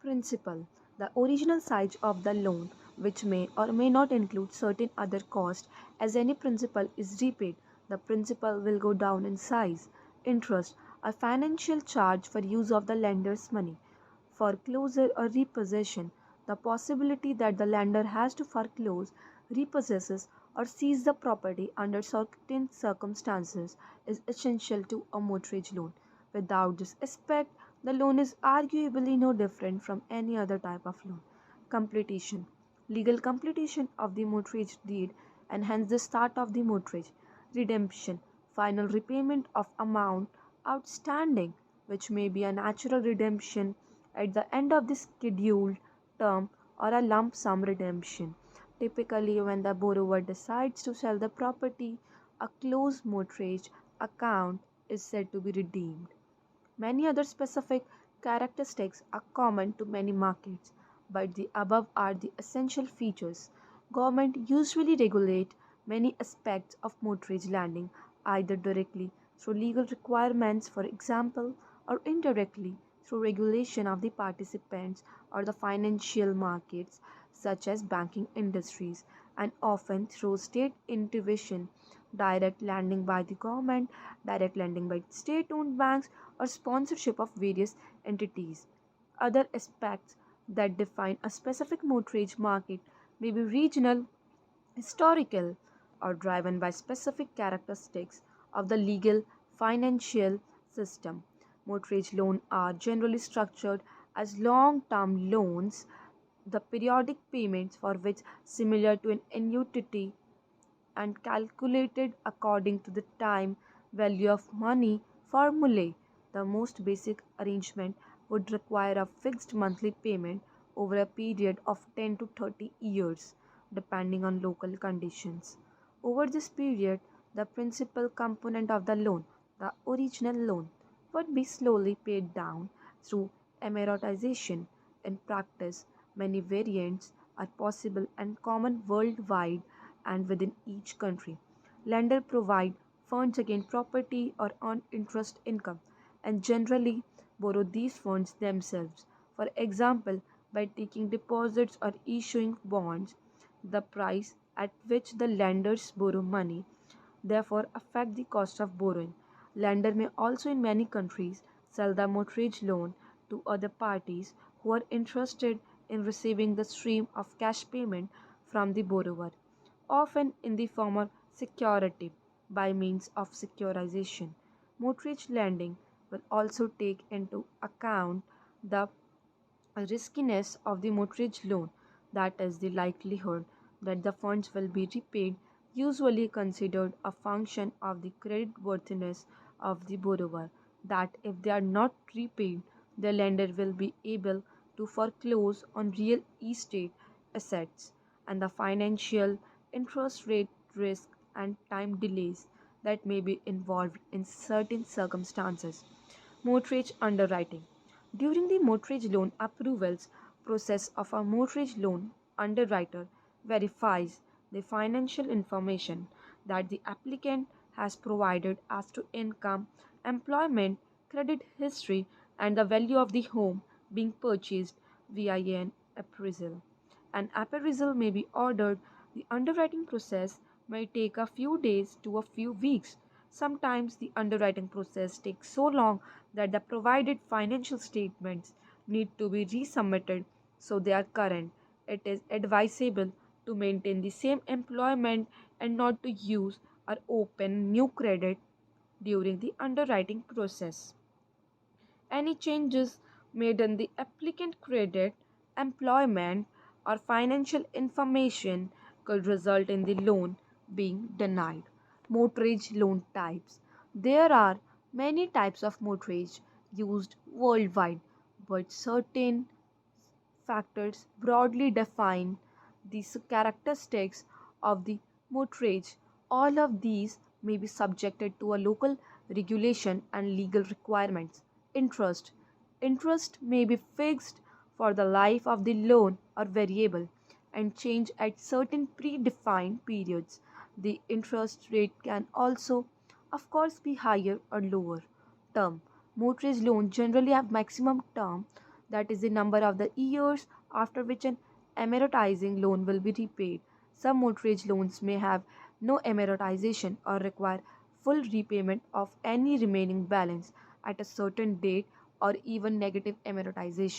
Principal: the original size of the loan, which may or may not include certain other costs. As any principal is repaid, the principal will go down in size. Interest: a financial charge for use of the lender's money. Foreclosure or repossession: the possibility that the lender has to foreclose, repossesses, or seize the property under certain circumstances is essential to a mortgage loan. Without this aspect, the loan is arguably no different from any other type of loan. Completion: legal completion of the mortgage deed and hence the start of the mortgage. Redemption: final repayment of amount outstanding, which may be a natural redemption at the end of the scheduled term or a lump sum redemption. Typically, when the borrower decides to sell the property, a closed mortgage account is said to be redeemed. Many other specific characteristics are common to many markets, but the above are the essential features. Government usually regulate many aspects of mortgage lending, either directly through legal requirements, for example, or indirectly through regulation of the participants or the financial markets, such as banking industries, and often through state intervention, direct lending by the government, direct lending by state owned banks, or sponsorship of various entities. Other aspects that define a specific mortgage market may be regional, historical, or driven by specific characteristics of the legal financial system. Mortgage loans are generally structured as long term loans, the periodic payments for which similar to an annuity and calculated according to the time value of money formulae. The most basic arrangement would require a fixed monthly payment over a period of 10 to 30 years, depending on local conditions. Over this period, the principal component of the loan, the original loan, would be slowly paid down through amortization. In practice, many variants are possible and common worldwide and within each country. Lenders provide funds against property or on interest income and generally borrow these funds themselves. For example, by taking deposits or issuing bonds, the price at which the lenders borrow money therefore affect the cost of borrowing. Lender may also in many countries sell the mortgage loan to other parties who are interested in receiving the stream of cash payment from the borrower, often in the form of security by means of securitization. Mortgage lending will also take into account the riskiness of the mortgage loan, that is, the likelihood that the funds will be repaid, usually considered a function of the creditworthiness of the borrower, that if they are not repaid, the lender will be able to foreclose on real estate assets, and the financial interest rate risk and time delays that may be involved in certain circumstances. Mortgage underwriting. During the mortgage loan approvals process of a mortgage loan, underwriter verifies the financial information that the applicant has provided as to income, employment, credit history, and the value of the home being purchased via an appraisal. An appraisal may be ordered. The underwriting process may take a few days to a few weeks. Sometimes the underwriting process takes so long that the provided financial statements need to be resubmitted so they are current. It is advisable to maintain the same employment and not to use or open new credit during the underwriting process. Any changes made in the applicant credit, employment, or financial information could result in the loan being denied. Mortgage loan types. There are many types of mortgage used worldwide, but certain factors broadly define the characteristics of the mortgage. All of these may be subjected to a local regulation and legal requirements. Interest. Interest may be fixed for the life of the loan or variable and change at certain predefined periods. The interest rate can also, of course, be higher or lower. Term. Mortgage loans generally have maximum term that is the number of the years after which an amortizing loan will be repaid. Some mortgage loans may have no amortization or require full repayment of any remaining balance at a certain date or even negative amortization.